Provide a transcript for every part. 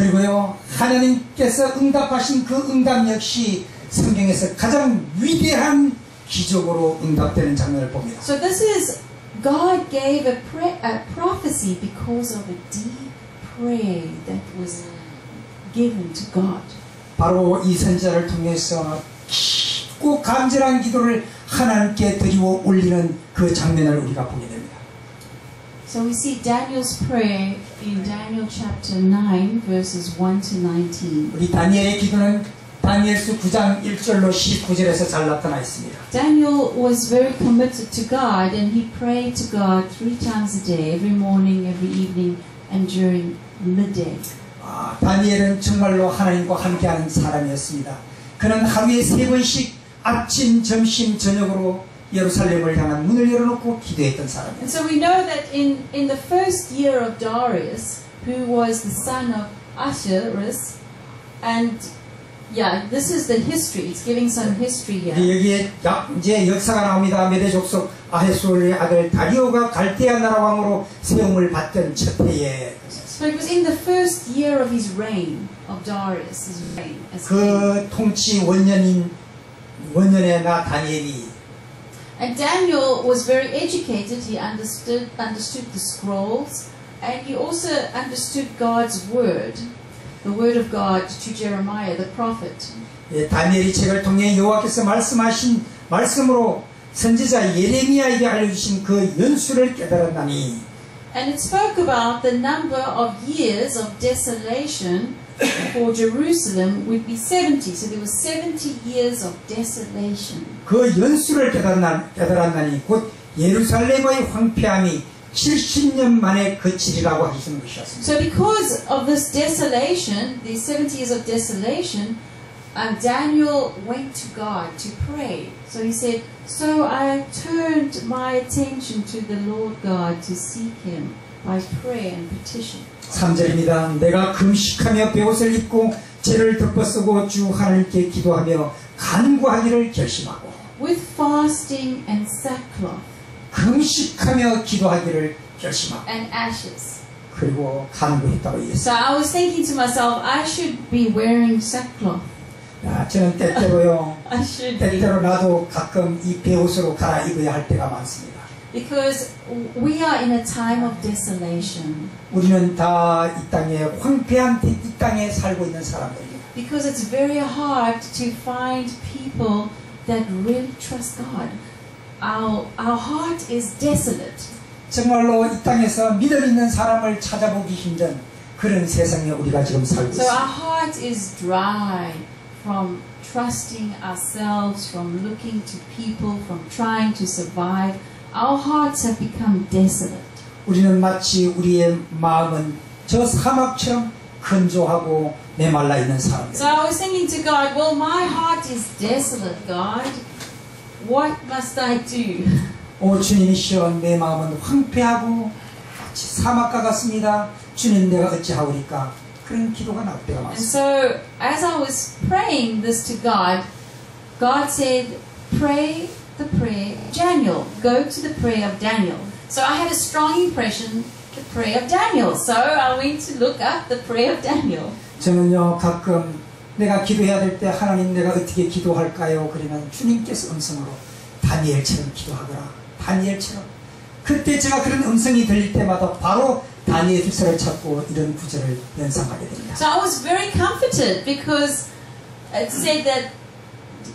그리고요, 하나님께서 응답하신 그 응답 역시 성경에서 가장 위대한 기적으로 응답되는 장면을 봅니다. So this is God gave a prophecy because of a deep prayer that was given to God. 바로 이 선지자를 통해서 깊고 간절한 기도를 하나님께 드리고 올리는 그 장면을 우리가 보게 됩니다. So we see Daniel's prayer in Daniel chapter 9 verses 1 to 19. 우리 다니엘의 기도는 다니엘서 9장 1절로 19절에서 잘 나타나 있습니다. Daniel was very committed to God and he prayed to God 3 times a day, every morning, every evening, and during midday. 다니엘은 정말로 하나님과 함께하는 사람이었습니다. 그는 하루에 3번씩 아침, 점심, 저녁으로 예루살렘을 향한 문을 열어놓고 기도했던 사람이에요. And so we know that in the first year of Darius, who was the son of Ahasuerus, and yeah, this is the history. It's giving some history here. 여기에 이제 역사가 나옵니다. 메대 족속 아하수엘의 아들 다리오가 갈대아 나라 왕으로 세움을 받던 첫 해에. So it was in the first year of his reign, of Darius' reign as king. 그 통치 원년에 나 다니엘이. And Daniel was very educated. He understood the scrolls, and he also understood God's word, the word of God to Jeremiah, the prophet. 다니엘이 책을 통해 여호와께서 말씀하신 말씀으로 선지자 예레미야에게 알려주신 그 연수를 깨달았나니. And it spoke about the number of years of desolation for Jerusalem would be 70. So there was 70 years of desolation. 그 연수를 깨달았나니 곧 예루살렘의 황폐함이 70년 만에 그치리라고 하시는 것이었습니다. So because of this desolation, these 70 years of desolation, Daniel went to God to pray. So he said, so I turned my attention to the Lord God to seek Him by prayer and petition. 3절입니다. 내가 금식하며 베옷을 입고 죄를 덮어쓰고 주 하나님께 기도하며 간구하기를 결심하고 With fasting and sackcloth 금식하며 기도하기를 결심하고 and ashes. 그리고 간구했다고 얘기했어요. So I was thinking to myself, I should be wearing sackcloth. 저는 때때로요. I should be. 때때로 나도 가끔 이 베옷으로 갈아입어야 할 때가 많습니다. Because we are in a time of desolation. 우리는 다 이 땅에 황폐한 이 땅에 살고 있는 사람들입니다. Because it's very hard to find people that really trust God. Our heart is desolate. 정말로 이 땅에서 믿음 있는 사람을 찾아보기 힘든 그런 세상에 우리가 지금 살고 So 있습니다. our heart is dry from trusting ourselves, from looking to people, from trying to survive. Our hearts have become desolate. 우리는 마치 우리의 마음은 저 사막처럼 건조하고 메말라 있는 사람들. So I was thinking to God, well, my heart is desolate, God. What must I do? 오 주님이시여 내 마음은 황폐하고 마치 사막과 같습니다. 주님 내가 어찌하오리까? 그런 기도가 나올 때가 And 많습니다. so as I was praying this to God, God said, pray the prayer of Daniel. Go to the prayer of Daniel. So I had a strong impression, the prayer of Daniel. So I went to look up the prayer of Daniel. 저는요 가끔 내가 기도해야 될 때 하나님 내가 어떻게 기도할까요? 그러면 주님께서 음성으로 다니엘처럼 기도하거라. 다니엘처럼. 그때 제가 그런 음성이 들릴 때마다 바로 다니엘 주서를 찾고 이런 구절을 연상하게 됩니다. So I was very comforted because it said that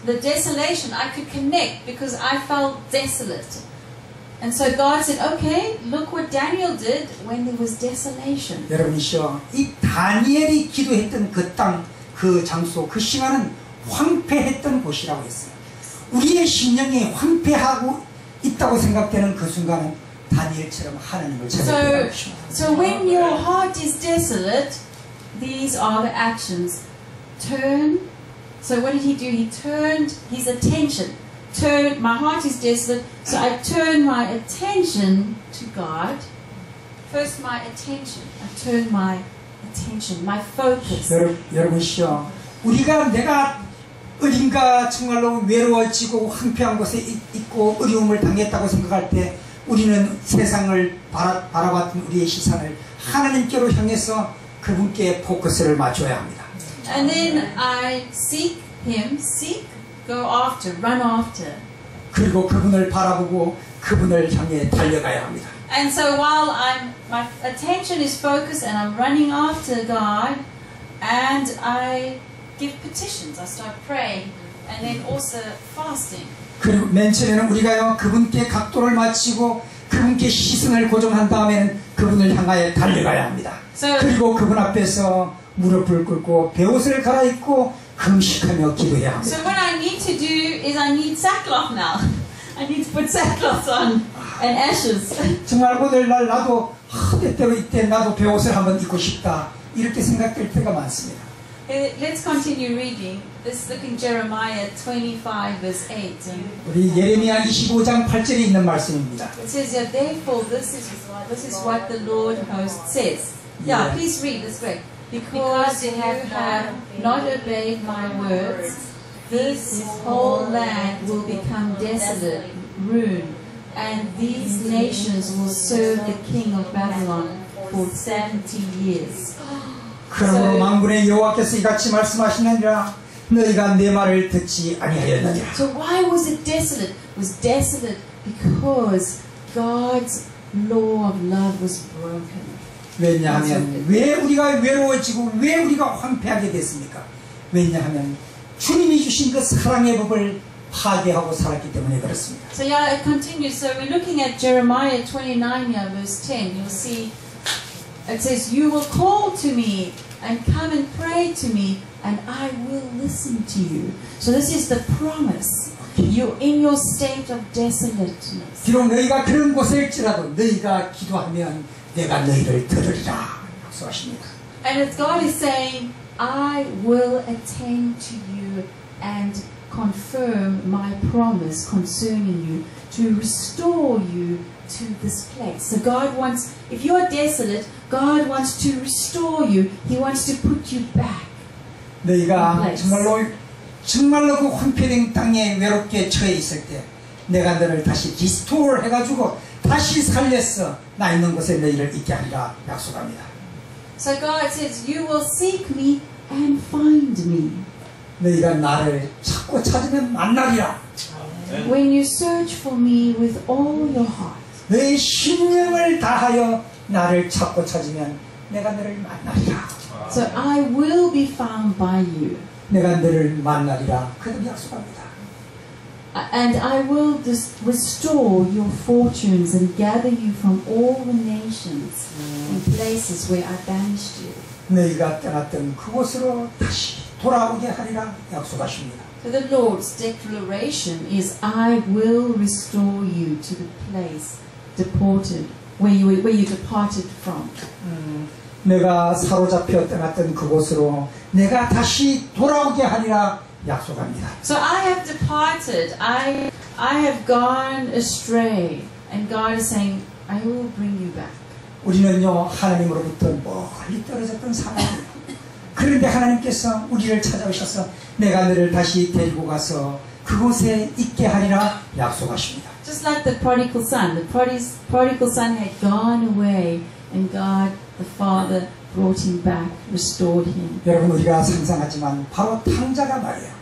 the desolation, I could connect because I felt desolate. And so God said, okay, look what Daniel did when there was desolation. 여러분이시여 이 다니엘이 기도했던 그 땅, 그 장소, 그 시간은 황폐했던 곳이라고 했어요. 우리의 심령이 황폐하고 있다고 생각되는 그 순간은 다니엘처럼 하나님을 찾아야 것입니다. So when your heart is desolate, these are the actions. Turn. So what did he do? He turned his attention. My heart is desolate, so I turn my attention to God. First my attention. I turn my attention, my focus. 여러분이시여 내가 어딘가 정말로 외로워지고 황폐한 곳에 있고 어려움을 당했다고 생각할 때 우리는 세상을 바라봤던 우리의 시선을 하나님께로 향해서 그분께 포커스를 맞춰야 합니다. And then I seek him, go after, run after. 그리고 그분을 바라보고 그분을 향해 달려가야 합니다. And so while my attention is focused and I'm running after God, and I give petitions, I start praying, and then also fasting. 그리고 맨 처음에는 우리가요 그분께 각도를 맞추고 그분께 시선을 고정한 다음에는 그분을 향하여 달려가야 합니다. 그리고 그분 앞에서 무릎을 꿇고 베옷을 갈아입고 금식하며 기도해야 합니다. So what I need to do is I need sackcloth now. I need to put sackcloth on and ashes. 정말 오늘날 나도 이때 나도 베옷을 한번 입고 싶다 이렇게 생각될 때가 많습니다. Let's continue reading. Let's look in Jeremiah 25 verse 8. 우리 예레미야 25장 8절에 있는 말씀입니다. It says, yeah, therefore this is what the Lord host says. Yeah, please read this way. Because you have not obeyed my words, this whole land will become desolate, ruined, and these nations will serve the king of Babylon for 70 years. 그러므로 만군의 여호와께서 이같이 말씀하시느니라 너희가 내 말을 듣지 아니하였느니라. So why was it desolate? It was desolate because God's law of love was broken. 왜냐하면 왜 우리가 외로워지고 왜 우리가 황폐하게 됐습니까? 왜냐하면 주님이 주신 그 사랑의 법을 파괴하고 살았기 때문에 그렇습니다. So yeah, it continues. So we're looking at Jeremiah 29 here, verse 10. You'll see it says, "You will call to me and come and pray to me, and I will listen to you." So this is the promise. You're in your state of desolateness. 비록 너희가 그런 곳일지라도 너희가 기도하면 내가 너희를 들으리라 약속하십니다. And as God is saying, I will attend to you and confirm my promise concerning you to restore you to this place. So God wants, if you are desolate, God wants to restore you. He wants to put you back. 너희가 정말로 그 황폐된 땅에 외롭게 처해 있을 때 내가 너를 다시 리스토어 해가지고 다시 살렸어 나 있는 곳에 너희를 있게 하리라 약속합니다. So God says, you will seek me and find me. 너희가 나를 찾고 찾으면 만나리라. When you search for me with all your heart. 너희 신명을 다하여 나를 찾고 찾으면 내가 너를 만나리라. So I will be found by you. 내가 너를 만나리라. 그렇게 약속합니다. And I will restore your fortunes and gather you from all the nations and places where I banished you. 너희가 떠났던 그곳으로 다시 돌아오게 하리라 약속하십니다. So the Lord's declaration is, I will restore you to the place deported, where you departed from. 내가 사로잡혀 떠났던 그곳으로 내가 다시 돌아오게 하리라 약속합니다. So I have departed, I have gone astray, and God is saying, I will bring you back. 우리는요 하나님으로부터 멀리 떨어졌던 사람이에요. 그런데 하나님께서 우리를 찾아오셔서 내가 너를 다시 데리고 가서 그곳에 있게 하리라 약속하십니다. Just like the prodigal son. The prodigal son had gone away, and God, the Father, brought him back, restored him. 여러분 우리가 상상하지만 바로 탕자가 말이에요.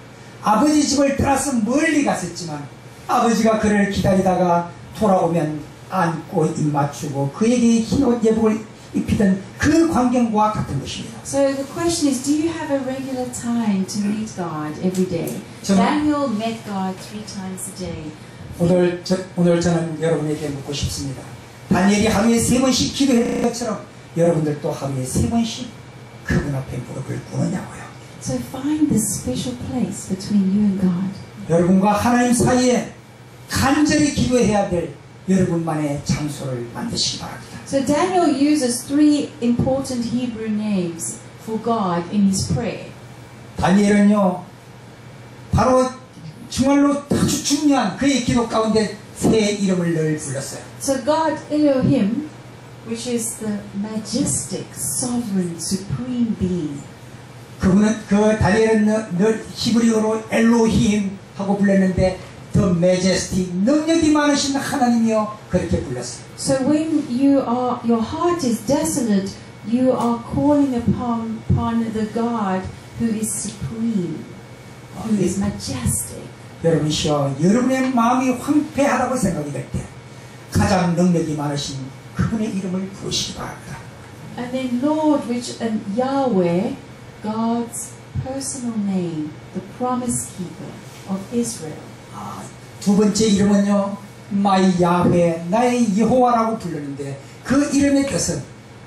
아버지 집을 떠나서 멀리 갔었지만 아버지가 그를 기다리다가 돌아오면 안고 입 맞추고 그에게 흰옷 예복을 입히던 그 광경과 같은 것입니다. So the question is, do you have a regular time to meet God every day? Daniel met God 3 times a day. 오늘 저는 여러분에게 묻고 싶습니다. 다니엘이 하루에 3번씩 기도했던 것처럼 여러분들도 하루에 3번씩 그분 앞에 무릎을 꿇느냐고요. So find this special place between you and God. 여러분과 하나님 사이에 간절히 기도해야 될 여러분만의 장소를 만드시기 바랍니다. So Daniel uses 3 important Hebrew names for God in his prayer. 다니엘은요 바로 정말로 아주 중요한 그의 기도 가운데 세 이름을 늘 불렀어요. So God Elohim, which is the majestic, sovereign, supreme being. 그분은 그 다니엘은 늘 히브리어로 엘로힘 하고 불렀는데 The Majestic, 능력이 많으신 하나님이여 그렇게 불렀어요. So when your heart is desolate, you are calling upon the God who is supreme, who is majestic. 여러분이시여, 여러분의 마음이 황폐하다고 생각이 될 때 가장 능력이 많으신 그분의 이름을 부르시기 바랍니다. And then Lord, and Yahweh, God's personal name, the promise keeper of Israel. 두 번째 이름은요, 마이 야훼, 나의 여호와라고 부르는데 그 이름의 뜻은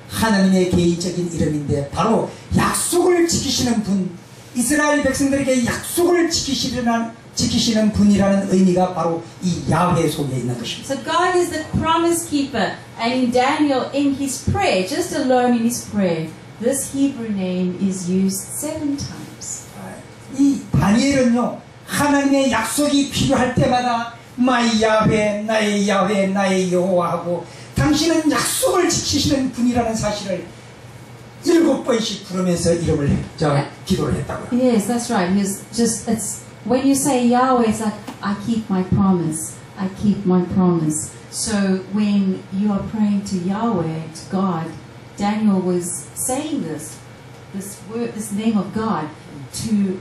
하나님의 개인적인 이름인데 바로 약속을 지키시는 분, 이스라엘 백성들에게 약속을 지키시는 분이라는 의미가 바로 이 야훼 속에 있는 것입니다. So God is the promise keeper, and in Daniel, in his prayer, just alone in his prayer, this Hebrew name is used 7 times. 이 다니엘은요, 하나님의 약속이 필요할 때마다 마이 야훼, 나의 야훼, 나의 여호와하고 당신은 약속을 지키시는 분이라는 사실을 7번씩 부르면서 기도를 했다고요. Yes, that's right. It's when you say Yahweh, it's like, I keep my promise. I keep my promise. So when you are praying to Yahweh, to God, Daniel was saying this word, this name of God, to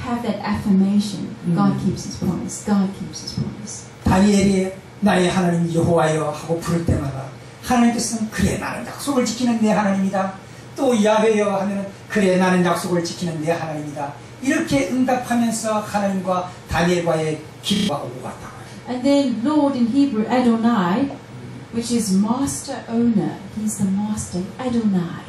have that affirmation. God keeps his promise. God keeps his promise. 다니엘이 나의 하나님 여호와여 하고 부를 때마다 하나님께서는 그래 나는 약속을 지키는 내 하나님이다. 또 야훼여 하면은 그래 나는 약속을 지키는 내 하나님이다. 이렇게 응답하면서 하나님과 다니엘과의 기도가 오고 갔다. And then Lord in Hebrew, Adonai, which is master owner. He's the master, Adonai.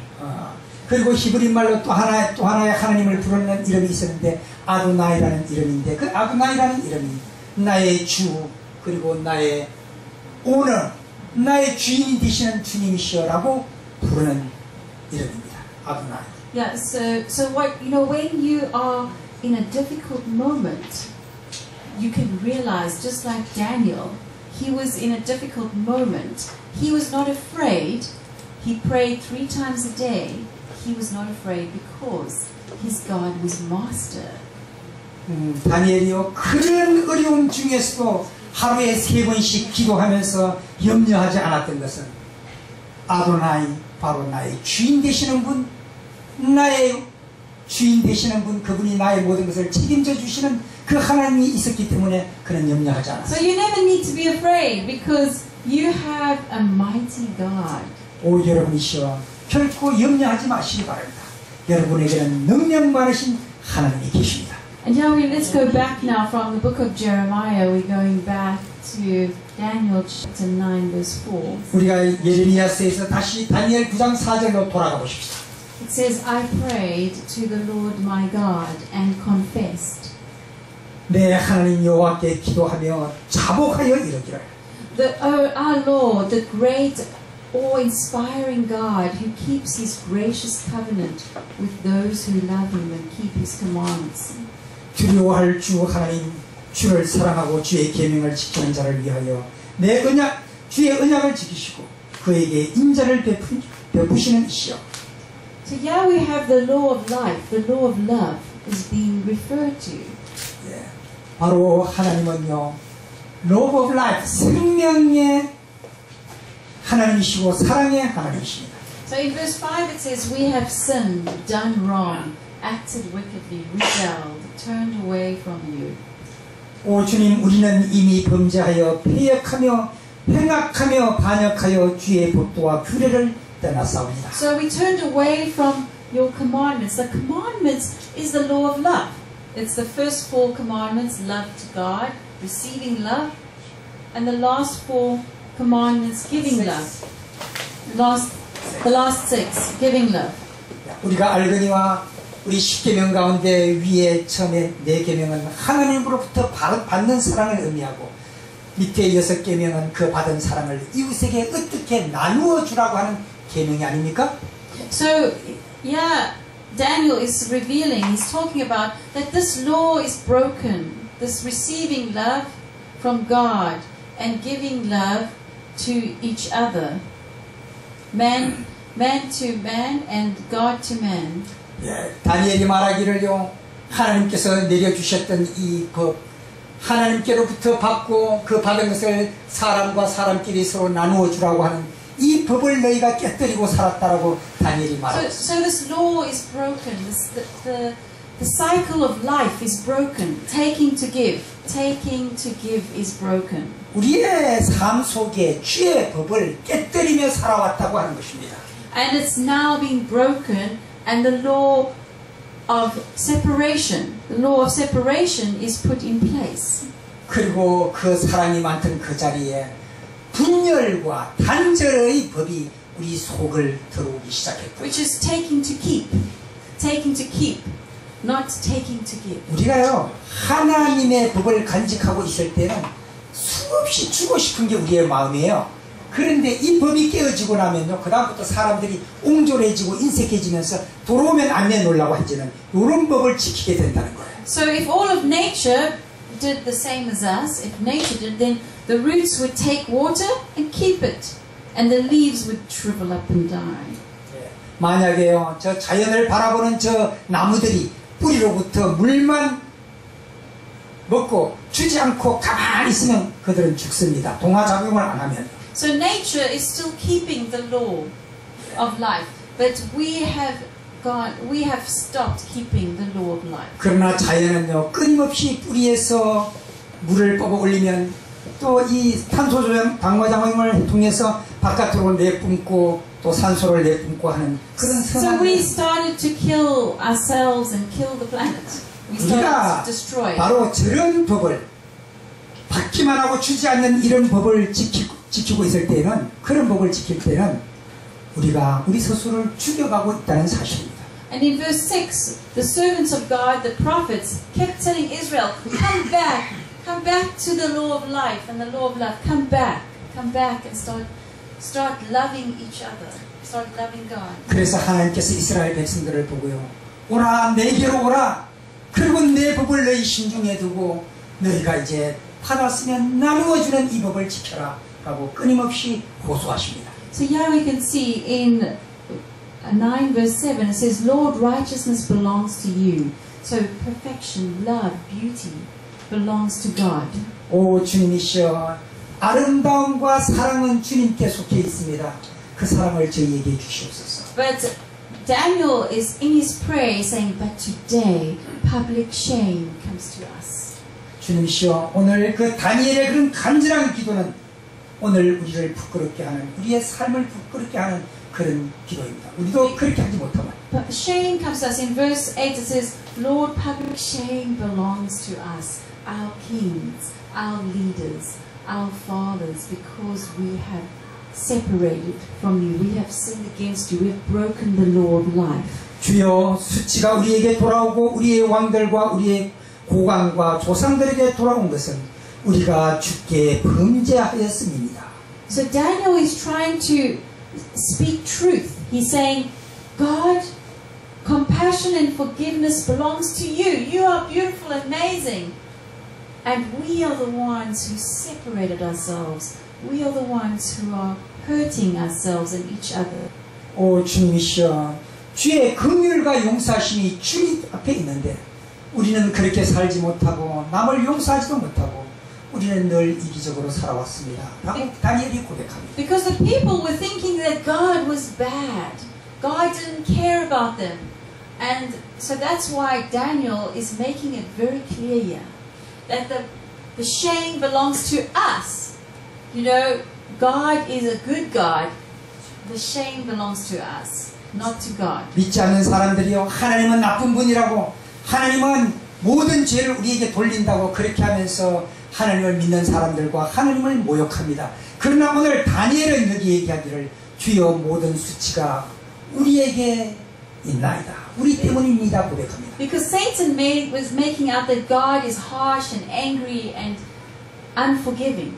그리고 히브리 말로 또 하나의 하나님을 부르는 이름이 있었는데 아도나이라는 이름인데 그 아도나이라는 이름이 나의 주 그리고 나의 오너, 나의 주인이 되시는 주님이시여라고 부르는 이름입니다. 아도나이. Yeah, so what, when you are in a difficult moment, you can realize, just like Daniel, he was in a difficult moment. He was not afraid. He prayed 3 times a day. He was not afraid because his God was master. 다니엘이요, 그런 어려움 중에서도 하루에 3번씩 기도하면서 염려하지 않았던 것은 아도나이, 바로 나의 주인 되시는 분, 나의 주인 되시는 분, 그분이 나의 모든 것을 책임져 주시는 그 하나님이 있었기 때문에 그는 염려하지 않았어요. So you never need to be afraid because you have a mighty God. 오 여러분이시여, 결코 염려하지 마시기 바랍니다. 여러분에게는 능력 많으신 하나님이 계십니다. And now let's go back now from the book of Jeremiah. We're going back to Daniel chapter 9 verse 4. 우리가 예레미야서에서 다시 다니엘 9장 4절로 돌아가 보십시다. It says, I prayed to the Lord my God and confessed. 내 하나님 여호와께 기도하며 자복하여 이르기를. Our Lord, the great awe-inspiring God who keeps his gracious covenant with those who love him and keep his commandments. 두려워할 주 하나님, 주를 사랑하고 주의 계명을 지키는 자를 위하여 내 언약, 주의 언약을 지키시고 그에게 인자를 베푸시는 이시여. So here we have the law of life, the law of love is being referred to. 예, 바로 하나님은요, love of life, 생명의 하나님이시고 사랑의 하나님이십니다. So in verse 5 it says, we have sinned, done wrong, acted wickedly, rebelled, turned away from you. 오 주님, 우리는 이미 범죄하여 패역하며 행악하며 반역하여 주의 법도와 규례를 떠났사옵니다. So we turned away from your commandments. The commandments is the law of love. It's the first 4 commandments, love to God, receiving love, and the last 4 commandments, giving love. The last 6, giving love. 우리가 알거니와 우리 10계명 가운데 위에 처음에 4계명은 하나님으로부터 받는 사랑을 의미하고 밑에 6계명은 그 받은 사랑을 이웃에게 어떻게 나누어 주라고 하는 계명이 아닙니까? So, yeah, Daniel is revealing, he's talking about that this law is broken. This receiving love from God and giving love to each other. Man to man and God to man. 예, 다니엘이 말하기를요, 하나님께서 내려주셨던 이 법, 하나님께로부터 받고 그 받은 것을 사람과 사람끼리 서로 나누어 주라고 하는 이 법을 너희가 깨뜨리고 살았다라고 다니엘이 So, 말하고 있습니다. so this law is broken. The cycle of life is broken. Taking to give is broken. 우리의 삶 속에 주의 법을 깨뜨리며 살아왔다고 하는 것입니다. And it's now being broken, and the law of separation is put in place. 그리고 그 사랑이 많던 그 자리에 분열과 단절의 법이 우리 속을 들어오기 시작했다. Which is taking to keep, not taking to give. 우리가요, 하나님의 법을 간직하고 있을 때는 수없이 주고 싶은 게 우리의 마음이에요. 그런데 이 법이 깨어지고 나면요, 그 다음부터 사람들이 옹졸해지고 인색해지면서 돌아오면 안 내놓으려고 하지는 이런 법을 지키게 된다는 거예요. So if all of nature did the same as us, if nature did, then the roots would take water and keep it, and the leaves would shrivel up and die. 만약에요, 저 자연을 바라보는 저 나무들이 뿌리로부터 물만 먹고 주지 않고 가만히 있으면 그들은 죽습니다. 동화작용을 안 하면. So nature is still keeping the law of life, but we have stopped keeping the law of life. 그러나 자연은요, 끊임없이 뿌리에서 물을 뽑아 올리면 또 이 탄소 조절 방화작용을 통해서 바깥으로 내뿜고 또 산소를 내뿜고 하는 그런 So we started to kill ourselves and kill the planet. We started 우리가 to destroy. 바로 저런 법을 받기만 하고 주지 않는 이런 법을 지키고 있을 때는, 그런 법을 지킬 때는 우리가 우리 스스로를 죽여가고 있다는 사실입니다. And in verse 6, the servants of God, the prophets, kept telling Israel, come back to the law of life and the law of love. Come back and start loving each other. Start loving God. 그래서 하나님께서 이스라엘 백성들을 보고요, 오라, 내게로 오라. 그리고 내 법을 너희 심중에 두고 너희가 이제 받았으면 나누어주는 이 법을 지켜라 라고 끊임없이 호소하십니다. So here we can see in 9 verse 7, it says, Lord, righteousness belongs to you. So perfection, love, beauty belongs to God. 오 주님이시여, 아름다움과 사랑은 주님께 속해 있습니다. 그 사랑을 저희에게 주시옵소서. But Daniel is in his prayer saying, but today public shame comes to us. 주님이시여, 오늘 그 다니엘의 그런 간절한 기도는 오늘 우리를 부끄럽게 하는, 우리의 삶을 부끄럽게 하는 그런 기도입니다. 우리도 그렇게 하지 못하면. But shame comes to us. In verse 8 it says, Lord, public shame belongs to us, our kings, our leaders, our fathers, because we have separated from you. We have sinned against you. We have broken the law of life. 주여, 수치가 우리에게 돌아오고 우리의 왕들과 우리의 고관과 조상들에게 돌아온 것은 우리가 주께 범죄하였음입니다. So Daniel is trying to speak truth. He's saying, God, compassion and forgiveness belongs to you. You are beautiful and amazing. And we are the ones who separated ourselves. We are the ones who are hurting ourselves and each other. 오 주님이시여, 주의 긍휼과 용서하심이 주님 앞에 있는데 우리는 그렇게 살지 못하고 남을 용서하지도 못하고 우리는 늘 이기적으로 살아왔습니다. 라고 다니엘이 고백합니다. Because the people were thinking that God was bad. God didn't care about them. And so that's why Daniel is making it very clear here that the shame belongs to us. You know, God is a good God. The shame belongs to us, not to God. 믿지 않는 사람들이요, 하나님은 나쁜 분이라고, 하나님은 모든 죄를 우리에게 돌린다고 그렇게 하면서 하나님을 믿는 사람들과 하나님을 모욕합니다. 그러나 오늘 다니엘은 여기 얘기하기를, 주여 모든 수치가 우리에게 있나이다, 우리 때문입니다 고백합니다. Because Satan was making out that God is harsh and angry and unforgiving.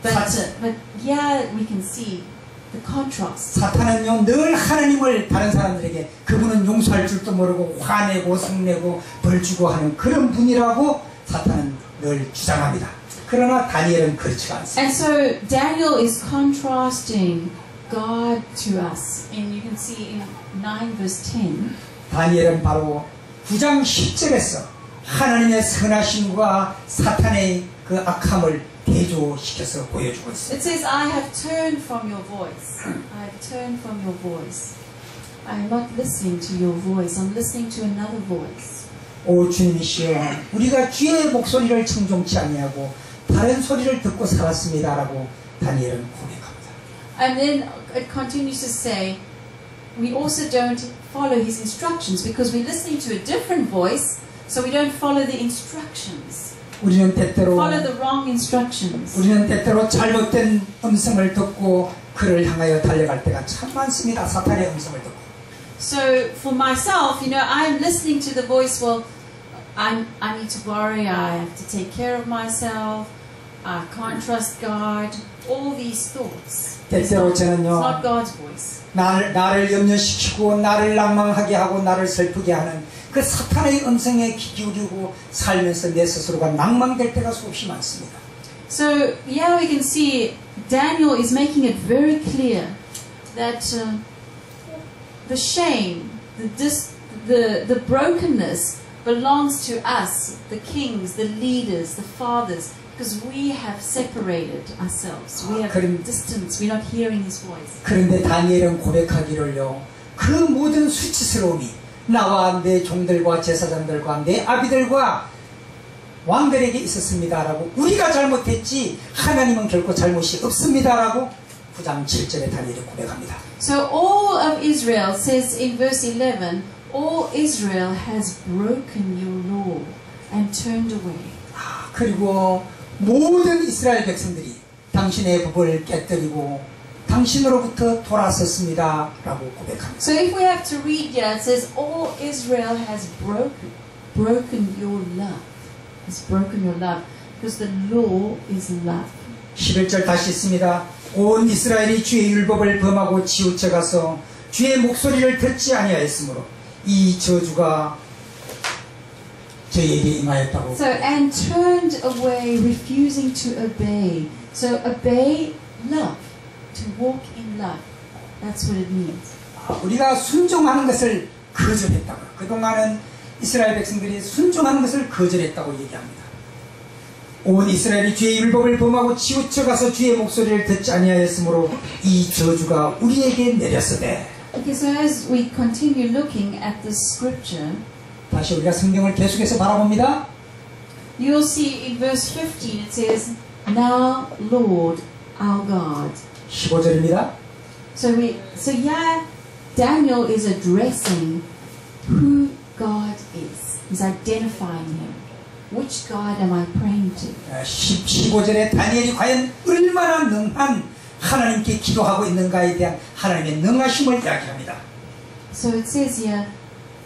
But yeah, we can see the contrast. 사탄은요, 늘 하나님을 다른 사람들에게 그분은 용서할 줄도 모르고 화내고 성내고 벌주고 하는 그런 분이라고 사탄은 늘 주장합니다. 그러나 다니엘은 그렇지가 않습니다. And so Daniel is contrasting God to us. And you can see in 9 verse 10. 다니엘은 바로 9장 10절에서 하나님의 선하심과 사탄의 그 악함을 대조시켜서 보여주고 있습니다. It says, I have turned from your voice. I have turned from your voice. I am not listening to your voice. I'm listening to another voice. 오 주님이시여, 우리가 주의 목소리를 청종치 아니하고 다른 소리를 듣고 살았습니다라고 다니엘은 고백합니다. And then it continues to say, we also don't follow his instructions because we're listening to a different voice, so we don't follow the instructions. 우리는 때때로 Follow the wrong instructions. 잘못된 음성을 듣고 그를 향하여 달려갈 때가 참 많습니다. 사탄의 음성을 듣고. So for myself, I'm listening to the voice, well, I need to worry, I have to take care of myself, I can't trust God, all these thoughts. 때때로 It's 저는요, not God's voice. 나를 염려시키고 나를 낭망하게 하고 나를 슬프게 하는 그 사탄의 음성에 귀 기울이고 살면서 내 스스로가 낭망될 때가 수없이 많습니다. So yeah, we can see Daniel is making it very clear that the shame, the brokenness belongs to us, the kings, the leaders, the fathers, because we have separated ourselves. We have distance. We're not hearing his voice. 그런데 다니엘은 고백하기를요, 그 모든 수치스러움이 나와 내 종들과 제사장들과 내 아비들과 왕들에게 있었습니다라고, 우리가 잘못했지 하나님은 결코 잘못이 없습니다라고 9장 7절에 다니엘이 고백합니다. So all of Israel says in verse 11, all Israel has broken your law and turned away. 그리고 모든 이스라엘 백성들이 당신의 법을 깨뜨리고 당신으로부터 돌아섰습니다 라고 고백합니다. So if we have to read here, it says all Israel has broken your love. Has broken your love. Because the law is love. 11절 다시 있습니다. 온 이스라엘이 주의 율법을 범하고 치우쳐가서 주의 목소리를 듣지 아니하였으므로 이 저주가 저희에게 임하였다고. So and turned away, refusing to obey. So obey love, to walk in love. That's what it means. 우리가 순종하는 것을 거절했다고. 그동안은 이스라엘 백성들이 순종하는 것을 거절했다고 얘기합니다. 온 이스라엘이 주의 율법을 범하고 치우쳐가서 주의 목소리를 듣지 아니하였으므로 이 저주가 우리에게 내렸으되. Okay, so as we continue looking at this scripture, 다시 우리가 성경을 계속해서 바라봅니다. you'll see in verse 15 it says, Now Lord our God. 15절입니다. So yeah, Daniel is addressing who God is. He's identifying him. Which God am I praying to? 15절에 다니엘이 과연 얼마나 능한 하나님께 기도하고 있는가에 대한 하나님의 능하심을 이야기합니다. So it says here,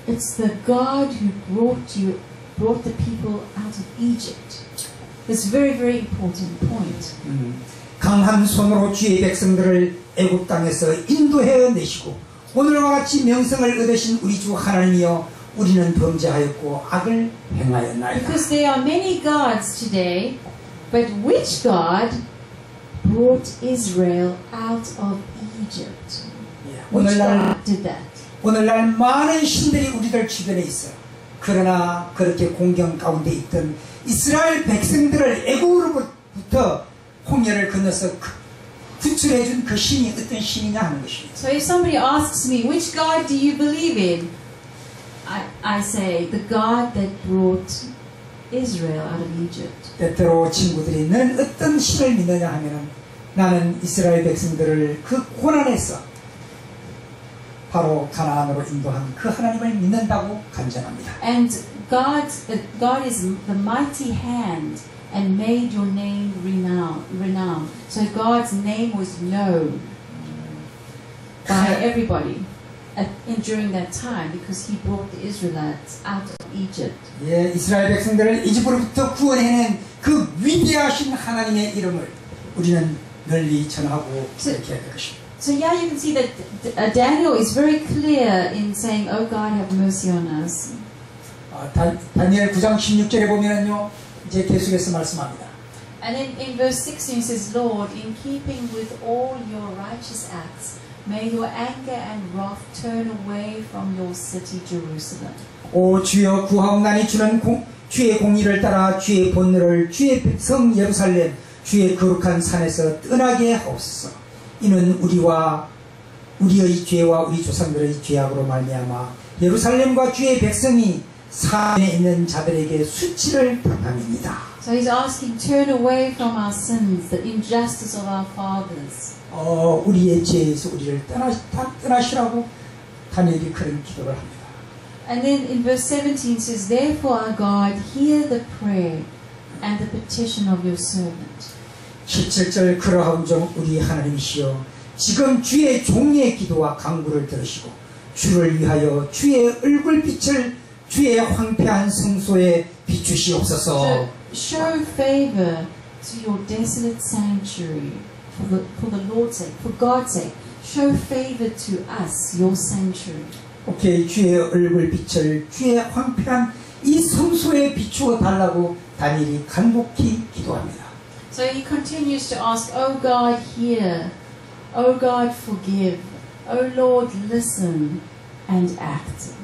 it's the God who brought the people out of Egypt. It's a very, very important point. 강한 손으로 주의 백성들을 애굽 땅에서 인도해 내시고 오늘과 같이 명성을 얻으신 우리 주 하나님이여, 우리는 범죄하였고 악을 행하였나이다. Because there are many gods today, but which God brought Israel out of Egypt? Which God did that? 오늘날 많은 신들이 우리들 주변에 있어. 그러나 그렇게 공경 가운데 있던 이스라엘 백성들을 애굽으로부터 홍해를 건너서 구출해준 그 신이 어떤 신이냐 하는 것입니다. So if somebody asks me, which God do you believe in? I say, the God that brought Israel out of Egypt. 때때로 친구들이 너는 어떤 신을 믿느냐 하면은 나는 이스라엘 백성들을 그 고난에서 바로 가나안으로 인도한 그 하나님을 믿는다고 간증합니다. And God is the mighty hand and made your name renowned. So God's name was known by everybody during that time because He brought the Israelites out of Egypt. 예, 이스라엘 백성들을 이집트로부터 구원해낸 그 위대하신 하나님의 이름을 우리는 널리 전하고 이렇게 할 것입니다. So yeah, you can see that Daniel is very clear in saying, "Oh God, have mercy on us." 다니엘 9장 16절에 보면은요, 이제 계속해서 말씀합니다. And in verse 16 it says, "Lord, in keeping with all your righteous acts, may your anger and wrath turn away from your city Jerusalem." 오 주여 구하옵나니 주는 주의 공의를 따라 주의 본능을 주의 성 예루살렘 주의 거룩한 산에서 떠나게 하옵소서. 이는 우리의 죄와 우리 조상들의 죄악으로 말미암아 예루살렘과 주의 백성이 산에 있는 자들에게 수치를 당함이니이다. So he's asking, turn away from our sins, the injustice of our fathers. 우리의 죄에서 우리를 떠나시라고 다니엘이 그런 기도를 합니다. And then in verse 17 says, therefore our God, hear the prayer and the petition of your servant. 17절 그러하온즉 우리 하나님이시여 지금 주의 종의 기도와 간구를 들으시고 주를 위하여 주의 얼굴빛을 주의 황폐한 성소에 비추시옵소서. So show favor to your desolate sanctuary for the Lord's sake, for God's sake. Show favor to us, your sanctuary. 오케이, 주의 얼굴빛을 주의 황폐한 이 성소에 비추어 달라고 다니엘이 간곡히 기도합니다. So he continues to ask, oh God, hear. Oh God, forgive. Oh Lord, listen and act.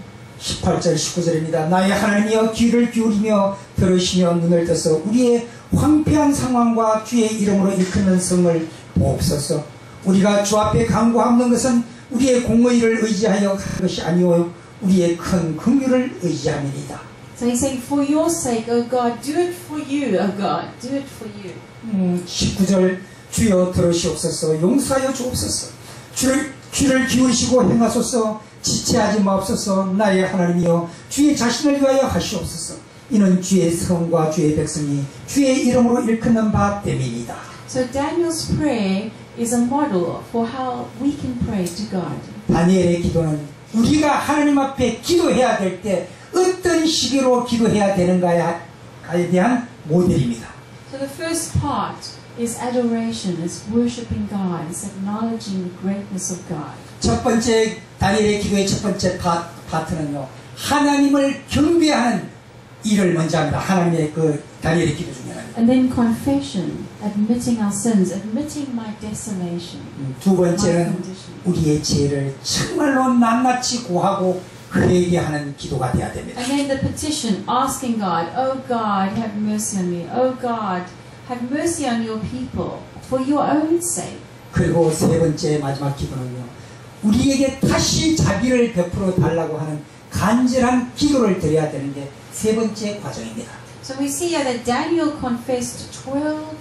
18절 19절입니다. 나의 하나님이여 귀를 기울이며 들으시며 눈을 떠서 우리의 황폐한 상황과 주의 이름으로 일컫는 성을 보옵소서. 우리가 주 앞에 간구하는 것은 우리의 공의를 의지하여 한 것이 아니오 우리의 큰 긍휼을 의지함이니이다. So he's saying, for your sake, oh God, do it for you, oh God, do it for you. 19절 주여 들으시옵소서 용서하여 주옵소서. 귀를 기울이시고 행하소서. 지체하지 마옵소서. 나의 하나님이여 주의 자신을 위하여 하시옵소서. 이는 주의 성과 주의 백성이 주의 이름으로 일컫는 바 됨이니이다. So Daniel's prayer is a model for how we can pray to God. 다니엘의 기도는 우리가 하나님 앞에 기도해야 될 때 어떤 시기로 기도해야 되는가에 대한 모델입니다. So the first part is adoration, is worshiping God, is acknowledging the greatness of God. 첫 번째 다니엘의 기도의 첫 번째 파트는요, 하나님을 경배하는 일을 먼저 합니다. 하나님의 그 다니엘의 기도 중에 하나입니다. And then confession, admitting our sins, admitting my desolation. 두 번째는 우리의 죄를 정말로 낱낱이 고하고 회개하는 기도가 되어야 됩니다. And then the petition, asking God, oh God, have mercy on me. Oh God, have mercy on your people for your own sake. 그리고 세 번째 마지막 기도는요, 우리에게 다시 자비를 베풀어 달라고 하는 간절한 기도를 드려야 되는 게 세 번째 과정입니다. So we see here that Daniel confessed 12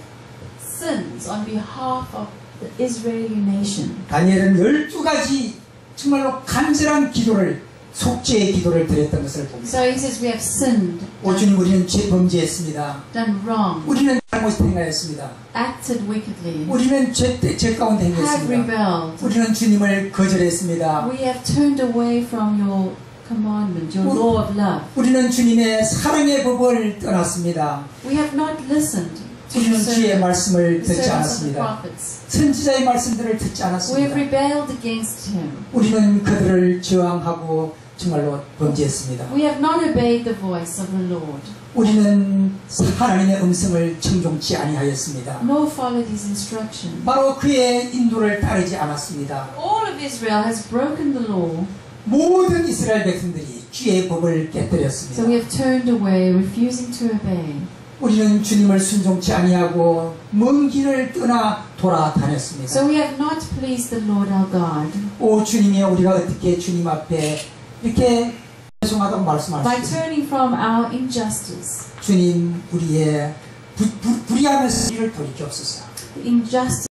sins on behalf of the Israeli nation. 다니엘은 12가지 정말로 간절한 기도를, 속죄의 기도를 드렸던 것을 봅니다. So he says we have sinned, 오 주님, 우리는 범죄했습니다. done wrong, 우리는 잘못 행하였습니다. acted wickedly, 우리는 죄 가운데 have 행했습니다. rebelled. 우리는 주님을 거절했습니다. We have turned away from your commandment, your law of love. 우리는 주님의 사랑의 법을 떠났습니다. We have not listened to the 우리는 주의 말씀을 듣지 servants of the 않았습니다. prophets. 선지자의 말씀들을 듣지 We have 않았습니다. rebelled against him. 우리는 그들을 저항하고 정말로 범죄했습니다. We have not obeyed the voice of the Lord, 우리는 하나님의 음성을 청종치 아니하였습니다. nor followed his instruction. 바로 그의 인도를 따르지 않았습니다. All of Israel has broken the law, 모든 이스라엘 백성들이 주의 법을 so we 깨뜨렸습니다. have turned away, refusing to obey. 우리는 주님을 순종치 아니하고 먼 길을 떠나 돌아다녔습니다. So we have not pleased the Lord our God. 오 주님이여, 우리가 어떻게 주님 앞에 이렇게 죄송하다고 By 말씀하시죠? turning from our injustice, 주님, 우리의 불의하면서 우리를 돌이키옵소서. the injustice